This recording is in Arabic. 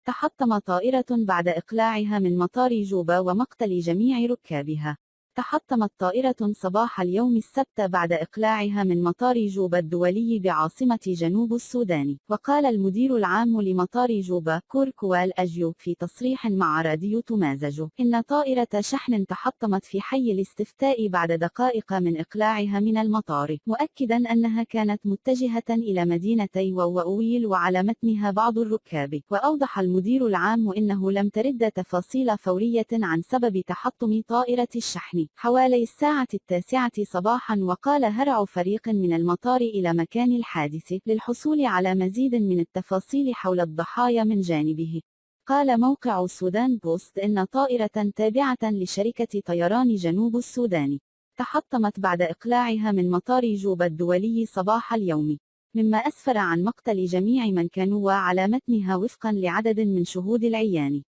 تحطم طائرة بعد إقلاعها من مطار جوبا ومقتل جميع ركابها. تحطمت طائرة صباح اليوم السبت بعد إقلاعها من مطار جوبا الدولي بعاصمة جنوب السودان، وقال المدير العام لمطار جوبا كوركوال أجيو في تصريح مع راديو تمازج إن طائرة شحن تحطمت في حي الاستفتاء بعد دقائق من إقلاعها من المطار، مؤكدا أنها كانت متجهة إلى مدينتي وأويل وعلى متنها بعض الركاب. وأوضح المدير العام إنه لم ترد تفاصيل فورية عن سبب تحطم طائرة الشحن حوالي الساعة 9 صباحا، وقال هرع فريق من المطار إلى مكان الحادث للحصول على مزيد من التفاصيل حول الضحايا من جانبه. قال موقع السودان بوست إن طائرة تابعة لشركة طيران جنوب السودان تحطمت بعد إقلاعها من مطار جوبا الدولي صباح اليوم، مما أسفر عن مقتل جميع من كانوا على متنها وفقا لعدد من شهود العيان.